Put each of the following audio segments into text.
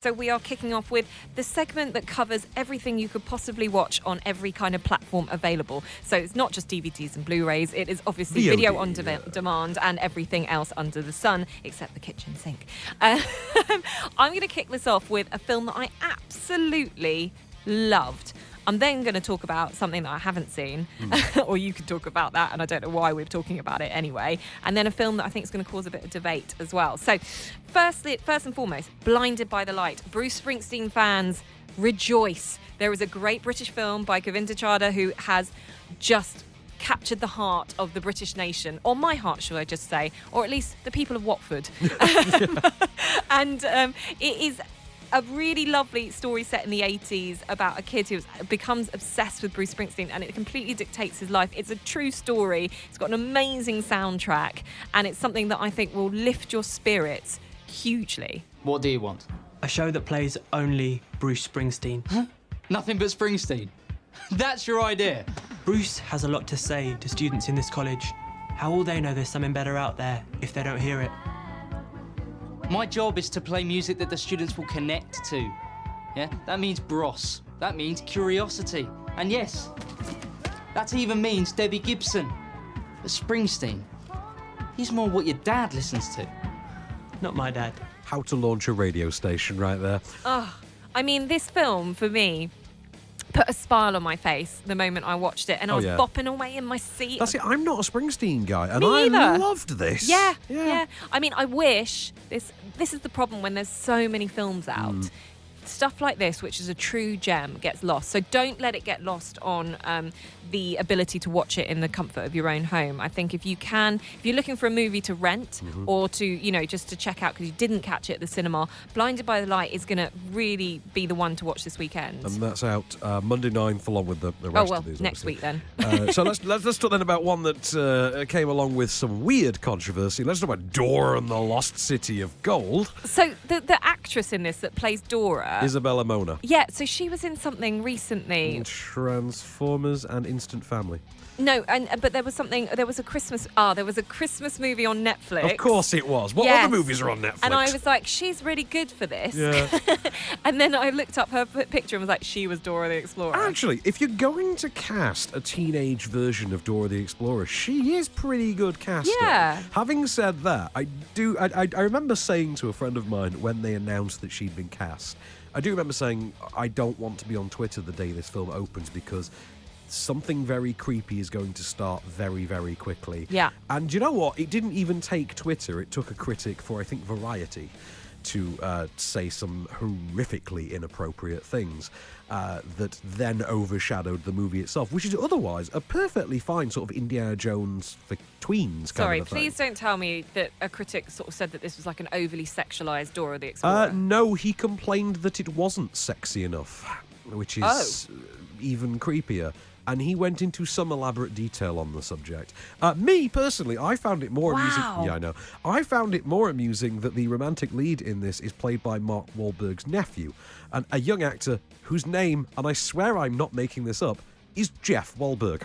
So we are kicking off with the segment that covers everything you could possibly watch on every kind of platform available. So it's not just DVDs and Blu-rays, it is obviously VOD, video on demand and everything else under the sun, except the kitchen sink. I'm going to kick this off with a film that I absolutely loved. I'm then going to talk about something that I haven't seen, or you could talk about that, and I don't know why we're talking about it anyway. And then a film that I think is going to cause a bit of debate as well. So, first and foremost, Blinded by the Light. Bruce Springsteen fans, rejoice. There is a great British film by Govinda Chadha who has just captured the heart of the British nation, or my heart, should I just say, or at least the people of Watford. And it is a really lovely story set in the 80s about a kid who becomes obsessed with Bruce Springsteen, and it completely dictates his life. It's a true story. It's got an amazing soundtrack, and it's something that I think will lift your spirits hugely. What do you want? A show that plays only Bruce Springsteen. Huh? Nothing but Springsteen. That's your idea. Bruce has a lot to say to students in this college. How will they know there's something better out there if they don't hear it? My job is to play music that the students will connect to. Yeah, that means bros. That means curiosity. And yes, that even means Debbie Gibson. But Springsteen, he's more what your dad listens to. Not my dad. How to launch a radio station right there. Oh, I mean, this film, for me, put a smile on my face the moment I watched it, and I was bopping away in my seat. That's it. I'm not a Springsteen guy, and Me either. I loved this. Yeah. I mean, I wish this is the problem when there's so many films out. Stuff like this, which is a true gem, gets lost. So don't let it get lost on the ability to watch it in the comfort of your own home. I think if you're looking for a movie to rent or to, just to check out because you didn't catch it at the cinema, Blinded by the Light is going to really be the one to watch this weekend. And that's out Monday 9th along with the rest of these. Next week then. So let's talk then about one that came along with some weird controversy. Let's talk about Dora and the Lost City of Gold. So the actress in this that plays Dora, Isabella Mona. Yeah, so she was in something recently. Transformers and Instant Family. No, but there was a Christmas movie on Netflix. Of course it was. What other movies are on Netflix? And I was like, she's really good for this. Yeah. And then I looked up her picture and was like, she was Dora the Explorer. Actually, if you're going to cast a teenage version of Dora the Explorer, she is pretty good casting. Yeah. Having said that, I remember saying to a friend of mine when they announced that she'd been cast, I do remember saying, I don't want to be on Twitter the day this film opens because something very creepy is going to start very, very quickly. Yeah. And you know what? It didn't even take Twitter. It took a critic for, I think, Variety to say some horrifically inappropriate things that then overshadowed the movie itself, which is otherwise a perfectly fine sort of Indiana Jones for tweens kind of a thing. Please don't tell me that a critic sort of said that this was like an overly sexualized Dora the Explorer. No, he complained that it wasn't sexy enough, which is even creepier. And he went into some elaborate detail on the subject. Me, personally, I found it more amusing. Yeah, I know. I found it more amusing that the romantic lead in this is played by Mark Wahlberg's nephew, and a young actor whose name, and I swear I'm not making this up, is Jeff Wahlberg.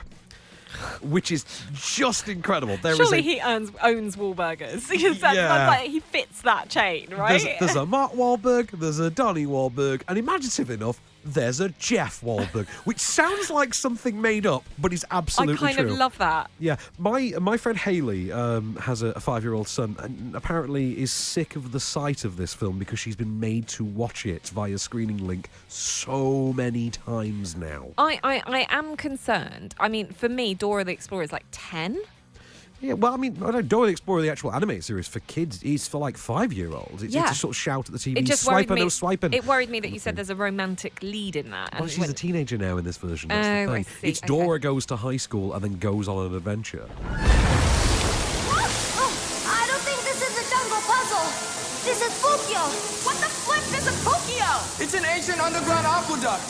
Which is just incredible. Surely he owns Wahlburgers. He fits that chain, right? There's a Mark Wahlberg, there's a Donnie Wahlberg, and imaginative enough, there's a Jeff Wahlberg, which sounds like something made up, but is absolutely true. I kind of love that. Yeah, my friend Hayley has a 5-year-old son and apparently is sick of the sight of this film because she's been made to watch it via screening link so many times now. I am concerned. I mean, for me, Dora the Explorer is like 10. Yeah, well, I mean, I know Dora the Explorer, the actual animated series for kids, is for like 5-year-olds. It's to sort of shout at the TV, no swiping. It worried me that you said there's a romantic lead in that. Well, she's a teenager now in this version. That's the thing. I see. It's Dora goes to high school and then goes on an adventure. I don't think this is a jungle puzzle. This is Fukyo. What the flip is a Fukyo? It's an ancient underground aqueduct.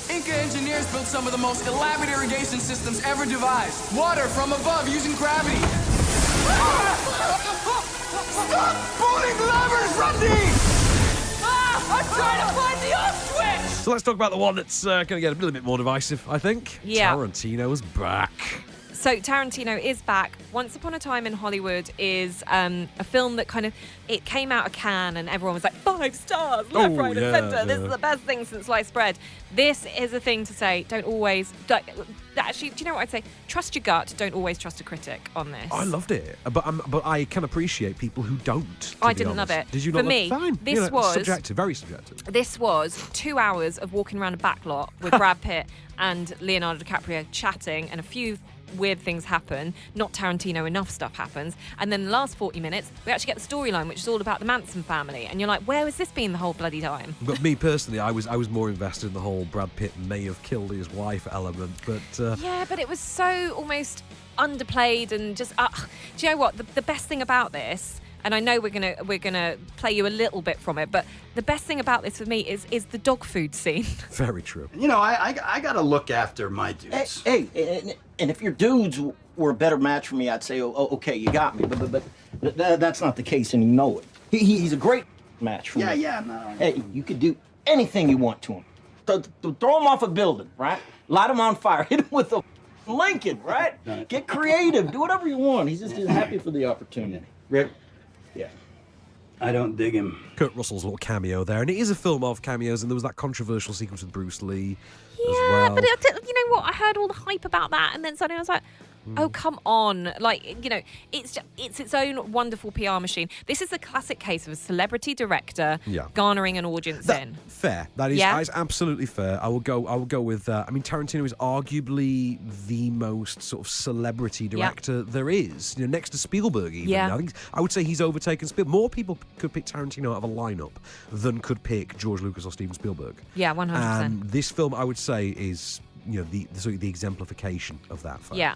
Inca engineers built some of the most elaborate irrigation systems ever devised. Water from above using gravity. Stop pulling levers, Randy! I'm trying to find the off switch! So let's talk about the one that's going to get a little bit more divisive, I think. Yeah. Tarantino's back. So Tarantino is back. Once Upon a Time in Hollywood is a film that it came out of Cannes and everyone was like, 5 stars, left, right, and centre. This is the best thing since sliced bread. This is a thing to say. Don't always. Actually, do you know what I'd say? Trust your gut. Don't always trust a critic on this. I loved it, but I can appreciate people who don't. I didn't love it. Did you For not? me, Fine. this was subjective, very subjective. This was 2 hours of walking around a backlot with Brad Pitt and Leonardo DiCaprio chatting, and a few weird things happen. Not Tarantino enough stuff happens. And then the last 40 minutes, we actually get the storyline, which is all about the Manson family. And you're like, where has this been the whole bloody time? But me personally, I was more invested in the whole Brad Pitt may have killed his wife element. But yeah, but it was so almost underplayed and just. Do you know what? The best thing about this. And I know we're gonna play you a little bit from it, but the best thing about this for me is the dog food scene. Very true. You know, I gotta look after my dudes. Hey, and if your dudes were a better match for me, I'd say, oh, okay, you got me. But that's not the case, and you know it. He's a great match for me. Yeah, no. Hey, you could do anything you want to him. Throw him off a building, right? Light him on fire. Hit him with a Lincoln, right? Get creative. Do whatever you want. He's just happy for the opportunity. Rick? Yeah. I don't dig him. Kurt Russell's little cameo there, and it is a film of cameos, and there was that controversial sequence with Bruce Lee as well. But you know what? I heard all the hype about that, and then suddenly I was like, oh, come on. Like, you know, it's its own wonderful PR machine. This is a classic case of a celebrity director garnering an audience in. Fair. That is absolutely fair. I will go with that. I mean, Tarantino is arguably the most sort of celebrity director there is. You know, next to Spielberg even. Yeah. I would say he's overtaken Spielberg. More people could pick Tarantino out of a lineup than could pick George Lucas or Steven Spielberg. Yeah, 100%. And this film, I would say, is, you know, the exemplification of that fact. Yeah.